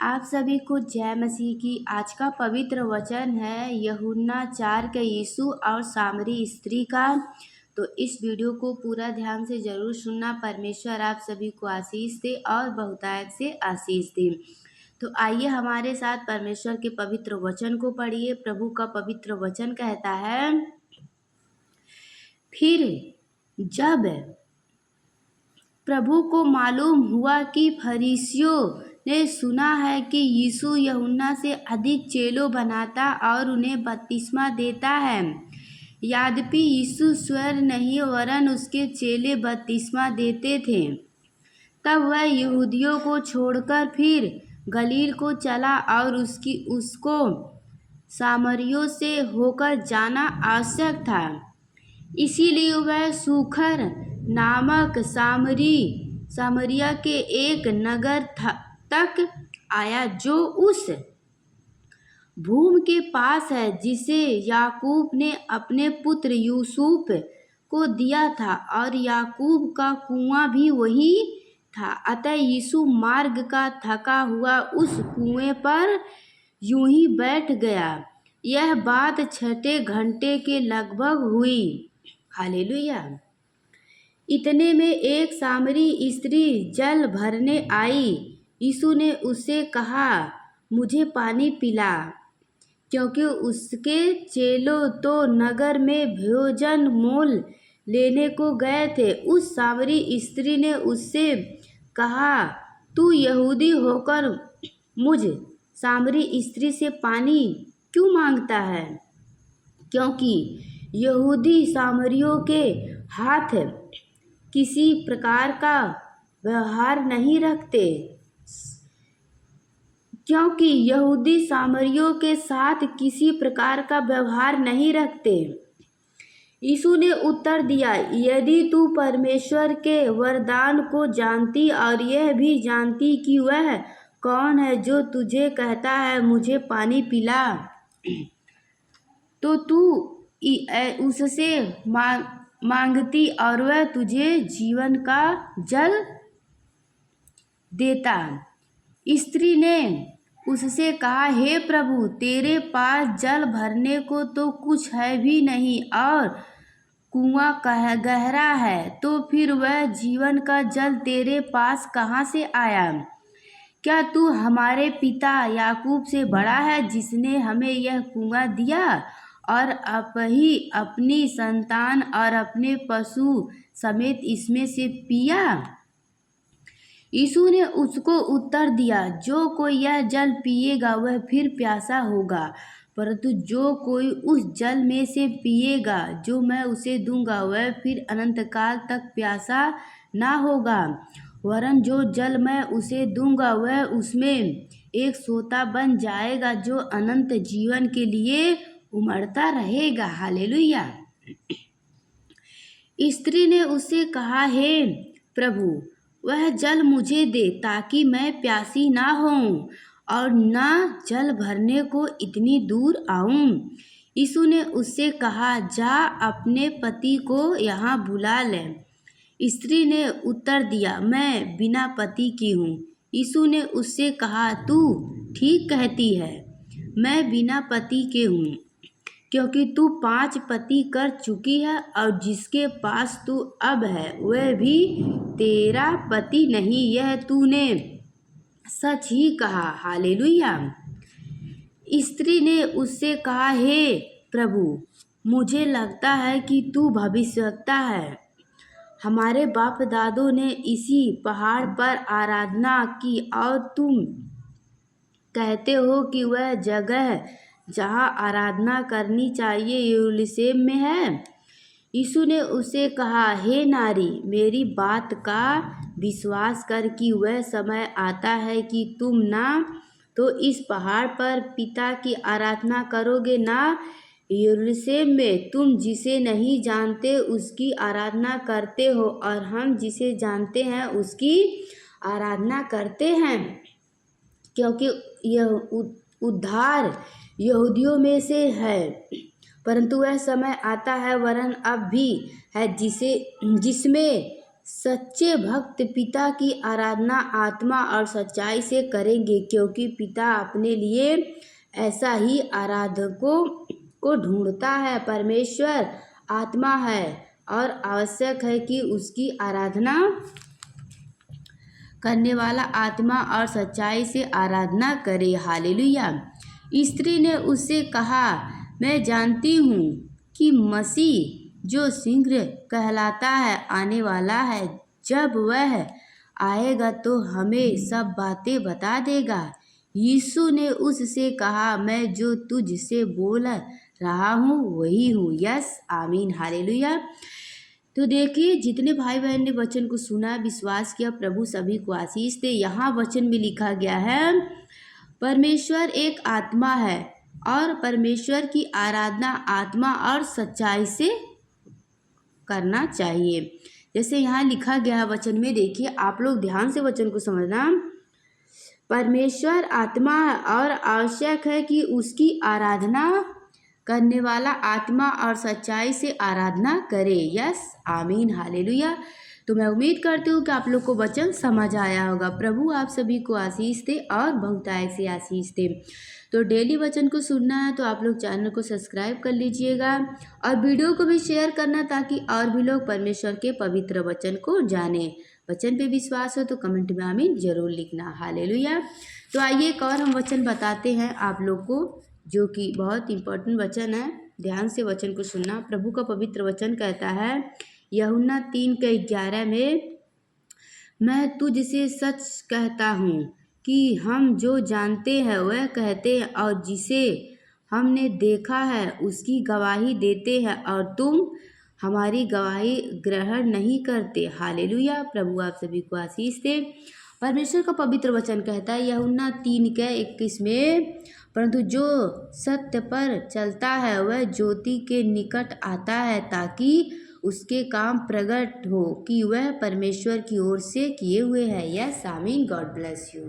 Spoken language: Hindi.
आप सभी को जय मसीह की। आज का पवित्र वचन है यूहन्ना 4 के यीशु और सामरी स्त्री का। तो इस वीडियो को पूरा ध्यान से जरूर सुनना। परमेश्वर आप सभी को आशीष दे और बहुतायत से आशीष दे। तो आइए हमारे साथ परमेश्वर के पवित्र वचन को पढ़िए। प्रभु का पवित्र वचन कहता है, फिर जब प्रभु को मालूम हुआ कि फरीसियों ने सुना है कि यीशु यूहन्ना से अधिक चेलों बनाता और उन्हें बपतिस्मा देता है, यद्यपि यीशु स्वयं नहीं वरन उसके चेले बपतिस्मा देते थे, तब वह यहूदियों को छोड़कर फिर गलील को चला और उसको सामरियों से होकर जाना आवश्यक था। इसीलिए वह सूखर नामक सामरिया के एक नगर तक आया जो उस भूमि के पास है जिसे याकूब ने अपने पुत्र यूसुफ को दिया था, और याकूब का कुआं भी वही था। अतः यीशु मार्ग का थका हुआ उस कुएं पर यूं ही बैठ गया। यह बात 6 घंटे के लगभग हुई। हालेलुया। इतने में एक सामरी स्त्री जल भरने आई। यीशु ने उससे कहा, मुझे पानी पिला, क्योंकि उसके चेलों तो नगर में भोजन मोल लेने को गए थे। उस सामरी स्त्री ने उससे कहा, तू यहूदी होकर मुझ सामरी स्त्री से पानी क्यों मांगता है? क्योंकि यहूदी सामरियों के हाथ किसी प्रकार का व्यवहार नहीं रखते। क्योंकि यहूदी सामरियों के साथ किसी प्रकार का व्यवहार नहीं रखते। यीशु ने उत्तर दिया, यदि तू परमेश्वर के वरदान को जानती और यह भी जानती कि वह कौन है जो तुझे कहता है मुझे पानी पिला, तो तू उससे मांगती और वह तुझे जीवन का जल देता। स्त्री ने उससे कहा, हे प्रभु, तेरे पास जल भरने को तो कुछ है भी नहीं और कुआं गहरा है, तो फिर वह जीवन का जल तेरे पास कहाँ से आया? क्या तू हमारे पिता याकूब से बड़ा है, जिसने हमें यह कुआं दिया और अपनी संतान और अपने पशु समेत इसमें से पिया? यीशु ने उसको उत्तर दिया, जो कोई यह जल पिएगा वह फिर प्यासा होगा, परंतु जो कोई उस जल में से पिएगा जो मैं उसे दूंगा वह फिर अनंत काल तक प्यासा ना होगा, वरन जो जल मैं उसे दूंगा वह उसमें एक सोता बन जाएगा जो अनंत जीवन के लिए उमड़ता रहेगा। हालेलुया। स्त्री ने उससे कहा, हे प्रभु, वह जल मुझे दे ताकि मैं प्यासी ना होऊं और ना जल भरने को इतनी दूर आऊं। यीशु ने उससे कहा, जा अपने पति को यहाँ बुला ले। स्त्री ने उत्तर दिया, मैं बिना पति की हूँ। यीशु ने उससे कहा, तू ठीक कहती है, मैं बिना पति के हूँ, क्योंकि तू 5 पति कर चुकी है और जिसके पास तू अब है वह भी तेरा पति नहीं। यह तूने सच ही कहा। हालेलुया। स्त्री ने उससे कहा, हे प्रभु, मुझे लगता है कि तू भविष्यवक्ता है। हमारे बाप दादों ने इसी पहाड़ पर आराधना की और तुम कहते हो कि वह जगह जहाँ आराधना करनी चाहिए यरूशलेम में है। यीशु ने उससे कहा, हे नारी, मेरी बात का विश्वास कर कि वह समय आता है कि तुम ना तो इस पहाड़ पर पिता की आराधना करोगे, ना यरूशलेम में। तुम जिसे नहीं जानते उसकी आराधना करते हो और हम जिसे जानते हैं उसकी आराधना करते हैं, क्योंकि यह उद्धार यहूदियों में से है। परंतु वह समय आता है, वरन अब भी है, जिसमें सच्चे भक्त पिता की आराधना आत्मा और सच्चाई से करेंगे, क्योंकि पिता अपने लिए ऐसा ही आराधकों को ढूंढता है। परमेश्वर आत्मा है और आवश्यक है कि उसकी आराधना करने वाला आत्मा और सच्चाई से आराधना करे। हालेलुया। स्त्री ने उससे कहा, मैं जानती हूँ कि मसीह जो शीघ्र कहलाता है आने वाला है। जब वह आएगा तो हमें सब बातें बता देगा। यीशु ने उससे कहा, मैं जो तुझसे बोल रहा हूँ वही हूँ। यस, आमीन, हालेलुया। तो देखिए, जितने भाई बहन ने वचन को सुना, विश्वास किया, प्रभु सभी को आशीष दे। यहाँ वचन में लिखा गया है, परमेश्वर एक आत्मा है और परमेश्वर की आराधना आत्मा और सच्चाई से करना चाहिए। जैसे यहाँ लिखा गया है वचन में, देखिए आप लोग ध्यान से वचन को समझना। परमेश्वर आत्मा है और आवश्यक है कि उसकी आराधना करने वाला आत्मा और सच्चाई से आराधना करे। यस, आमीन, हालेलुया। तो मैं उम्मीद करती हूँ कि आप लोग को वचन समझ आया होगा। प्रभु आप सभी को आशीष दे और बहुतायत से आशीष दे। तो डेली वचन को सुनना है तो आप लोग चैनल को सब्सक्राइब कर लीजिएगा और वीडियो को भी शेयर करना, ताकि और भी लोग परमेश्वर के पवित्र वचन को जाने। वचन पे विश्वास हो तो कमेंट में आमीन जरूर लिखना। हालेलुया। तो आइए एक और हम वचन बताते हैं आप लोग को, जो कि बहुत इम्पोर्टेंट वचन है। ध्यान से वचन को सुनना। प्रभु का पवित्र वचन कहता है यूहन्ना 3:11 में, मैं तुझसे सच कहता हूँ कि हम जो जानते हैं वह कहते हैं और जिसे हमने देखा है उसकी गवाही देते हैं और तुम हमारी गवाही ग्रहण नहीं करते। हालेलुया। प्रभु आप सभी को आशीष दे। परमेश्वर का पवित्र वचन कहता है यूहन्ना 3:21 में, परंतु जो सत्य पर चलता है वह ज्योति के निकट आता है, ताकि उसके काम प्रकट हो कि वह परमेश्वर की ओर से किए हुए हैं। यस, आमीन। God bless you.